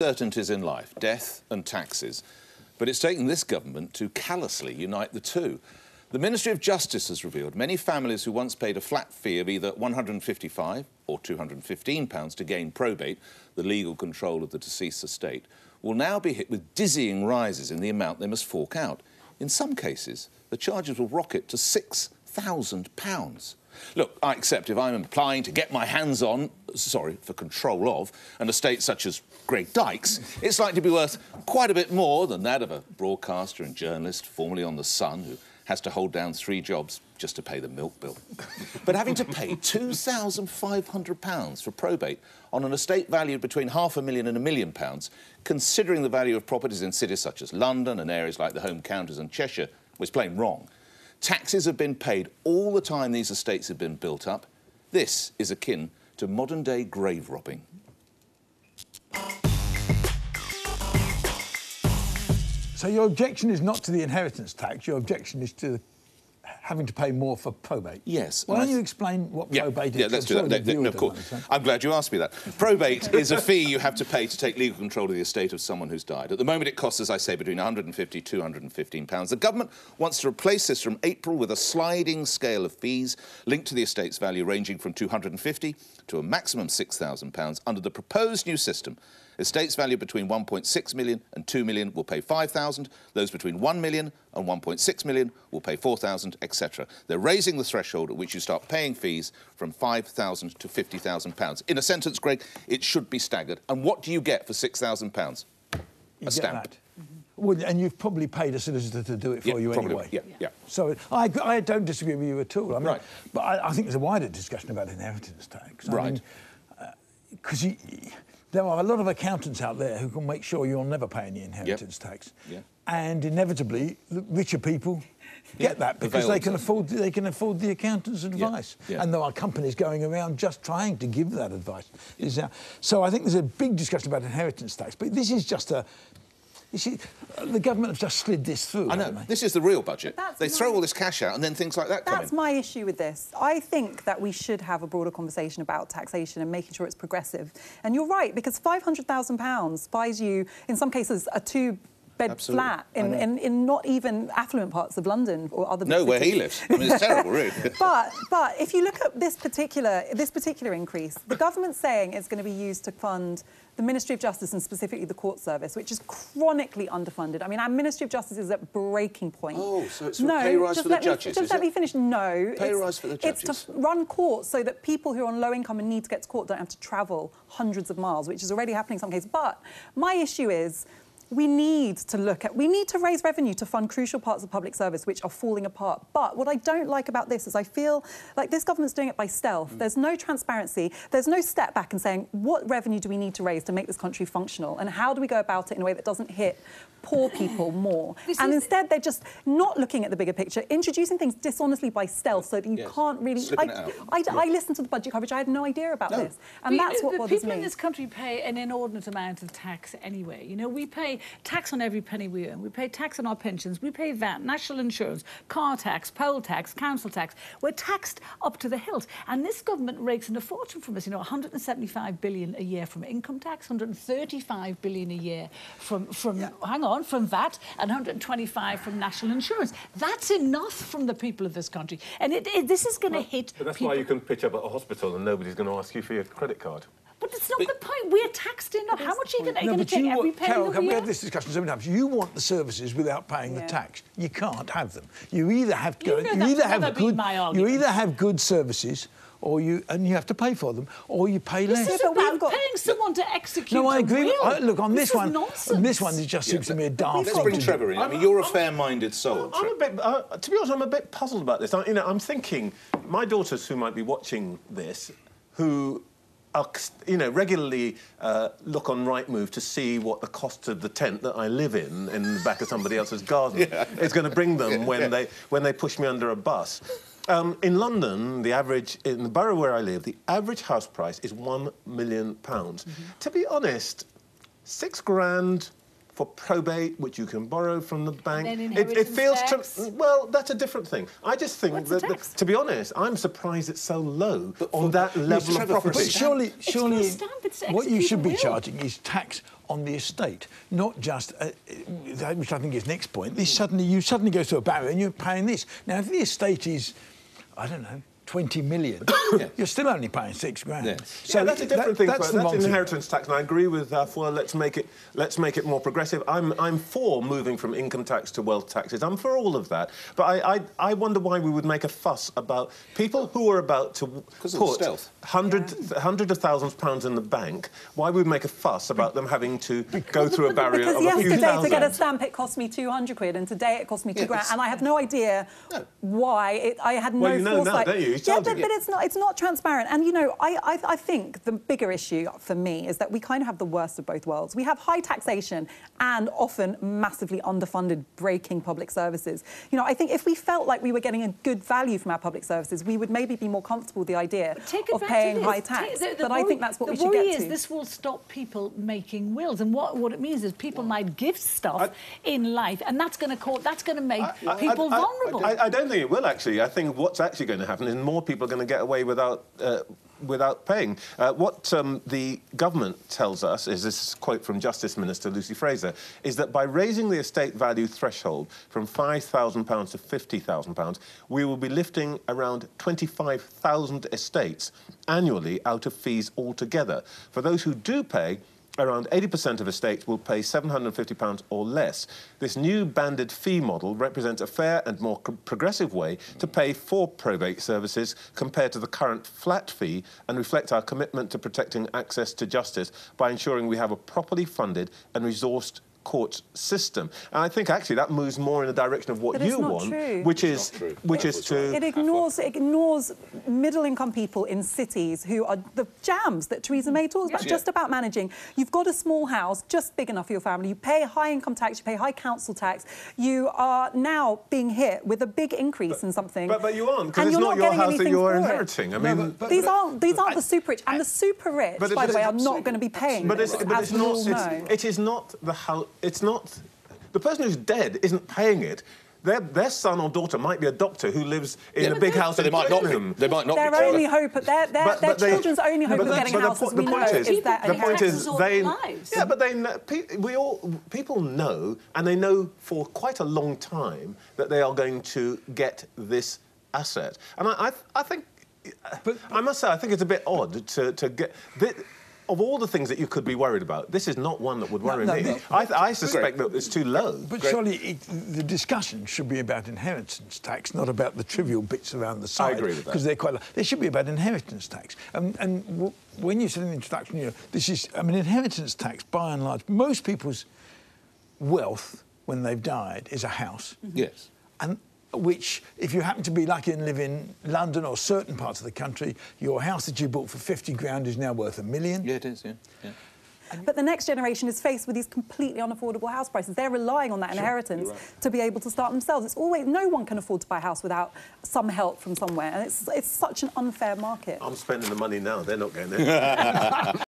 Uncertainties in life, death and taxes, but it's taken this government to callously unite the two. The Ministry of Justice has revealed many families who once paid a flat fee of either £155 or £215 to gain probate, the legal control of the deceased estate, will now be hit with dizzying rises in the amount they must fork out. In some cases, the charges will rocket to £6,000. Look, I accept if I'm applying to get my hands on, for control of, an estate such as Great Dykes, it's likely to be worth quite a bit more than that of a broadcaster and journalist formerly on The Sun who has to hold down 3 jobs just to pay the milk bill. But having to pay £2,500 for probate on an estate valued between £500,000 and £1 million, considering the value of properties in cities such as London and areas like the home counties and Cheshire, was plain wrong. Taxes have been paid all the time these estates have been built up. This is akin to modern-day grave robbing. So your objection is not to the inheritance tax, your objection is to having to pay more for probate? Yes. Why don't you explain what probate is? Yeah, let's do that. No, of course. I'm glad you asked me that. Probate is a fee you have to pay to take legal control of the estate of someone who's died. At the moment, it costs, as I say, between £150 and £215. The government wants to replace this from April with a sliding scale of fees linked to the estate's value ranging from £250 to a maximum £6,000. Under the proposed new system, estates valued between £1.6 million and £2 million will pay £5,000. Those between £1 million and £1.6 million will pay £4,000, etc. They're raising the threshold at which you start paying fees from £5,000 to £50,000. In a sentence, Greg, it should be staggered. And what do you get for £6,000? A stamp. Well, and you've probably paid a solicitor to do it for you probably, anyway. Yeah. So I don't disagree with you at all. I mean, right. But I think there's a wider discussion about inheritance tax. Right. Because there are a lot of accountants out there who can make sure you'll never pay any inheritance tax. Yeah. And inevitably, the richer people get that because they can afford the accountant's advice. Yeah. And there are companies going around just trying to give that advice. So I think there's a big discussion about inheritance tax. But this is just a... You see, the government have just slid this through. I know. This is the real budget. They throw all this cash out and then things like that come in. That's my issue with this. I think that we should have a broader conversation about taxation and making sure it's progressive. And you're right, because £500,000 buys you, in some cases, a 2-bed flat in not even affluent parts of London or other big cities. Where he lives. I mean, it's terrible, really. But if you look at this particular increase, the government's saying it's going to be used to fund the Ministry of Justice and specifically the court service, which is chronically underfunded. I mean, our Ministry of Justice is at breaking point. Oh, so it's a pay rise for the judges, just let me finish. No. Pay rise for the judges. It's to run courts so that people who are on low income and need to get to court don't have to travel hundreds of miles, which is already happening in some cases. But my issue is we need to raise revenue to fund crucial parts of public service which are falling apart. But what I don't like about this is I feel like this government's doing it by stealth. There's no transparency. There's no step back and saying, what revenue do we need to raise to make this country functional? And how do we go about it in a way that doesn't hit poor people more? Instead, they're just not looking at the bigger picture, introducing things dishonestly by stealth so that you can't really... I listened to the budget coverage. I had no idea about this. And that's what bothers me. People in this country pay an inordinate amount of tax anyway. You know, we pay tax on every penny we earn. We pay tax on our pensions. We pay VAT, national insurance, car tax, poll tax, council tax. We're taxed up to the hilt. And this government rakes in a fortune from us. You know, £175 billion a year from income tax, £135 billion a year from VAT, and £125 from national insurance. That's enough from the people of this country. And this is going to hit But that's people. why you can pitch up at a hospital and nobody's going to ask you for your credit card. But it's not the point. We're taxed enough. How much are you going to take every penny Carol, that we we have? had this discussion so many times. You want the services without paying the tax. You can't have them. You either have good services, or you have to pay for them, or you pay less. This is about paying someone to execute. No, I agree. Look, on this one, nonsense. This one just seems to me a daft. Let's bring Trevor in. I mean, you're a fair-minded soul. I'm a bit, to be honest, I'm a bit puzzled about this. I'm thinking, my daughters who might be watching this, who regularly look on Rightmove to see what the cost of the tent that I live in the back of somebody else's garden is going to bring them when they push me under a bus. In London, in the borough where I live, the average house price is £1 million. To be honest, £6 grand for probate, which you can borrow from the bank. And then It feels tax. well, that's a different thing. I just think What's the that, tax? to be honest, I'm surprised it's so low on that level of Trevor, property. But surely, for a stamp, it's to what you should be execute a will. charging is tax on the estate, not just, which I think is Nick's point. This you suddenly go through a barrier and you're paying this. Now, if the estate is, I don't know, 20 million, you're still only paying £6,000. Yeah. So that's a different thing. That's That's the wrong thing. inheritance tax, and I agree with Fuller. Let's make it more progressive. I'm for moving from income tax to wealth taxes. I'm for all of that. But I wonder why we would make a fuss about people who are about to put hundreds of thousands of pounds in the bank. Why would we make a fuss about them having to go through a barrier Because of a few yesterday thousand? to get a stamp it cost me 200 quid, and today it cost me £2,000, and I have no idea why. I had no Well, you know foresight. now, don't you? Yeah, but it's not transparent. And you know, I think the bigger issue for me is that we kind of have the worst of both worlds. We have high taxation and often massively underfunded, breaking public services. You know, I think if we felt like we were getting a good value from our public services, we would maybe be more comfortable with the idea of paying high tax. But I think that's what we should get to. The worry is this will stop people making wills, and what it means is people might give stuff in life, and that's going to make people vulnerable. I don't think it will, actually. I think what's actually going to happen is more people are going to get away without paying. What the government tells us is, this quote from Justice Minister Lucy Fraser, is that by raising the estate value threshold from £5,000 to £50,000, we will be lifting around 25,000 estates annually out of fees altogether. For those who do pay, around 80% of estates will pay £750 or less. This new banded fee model represents a fair and more progressive way to pay for probate services compared to the current flat fee, and reflect our commitment to protecting access to justice by ensuring we have a properly funded and resourced court system. And I think actually that moves more in the direction of what you want, which is to... It ignores middle-income people in cities who are the jams that Theresa May talks about, just about managing. You've got a small house, just big enough for your family. You pay high income tax, you pay high council tax. You are now being hit with a big increase in something. But you aren't, because it's not your house that you're inheriting. I mean, these aren't the super rich, and the super rich, by the way, are not going to be paying this, as we all know. It is not the house. It's not the person who's dead isn't paying it. Their son or daughter might be a doctor who lives in a big house. But they might not be. They might not their be. Only hope, their children's only hope of getting a house, as we know, is that the point is they. Lives. Yeah, but people know, and they know for quite a long time that they are going to get this asset. And I think, but I must say, I think it's a bit odd to get. Of all the things that you could be worried about, this is not one that would worry me. I suspect that it's too low. But surely the discussion should be about inheritance tax, not about the trivial bits around the side. I agree with that. Because they're quite... They should be about inheritance tax. And when you said in the introduction, you know, this is... I mean, inheritance tax, by and large, most people's wealth, when they've died, is a house. Yes. And which, if you happen to be lucky and live in London or certain parts of the country, your house that you bought for 50 grand is now worth $1 million. Yeah, it is, yeah. But the next generation is faced with these completely unaffordable house prices. They're relying on that inheritance to be able to start themselves. It's always... No one can afford to buy a house without some help from somewhere, and it's such an unfair market. I'm spending the money now. They're not getting it.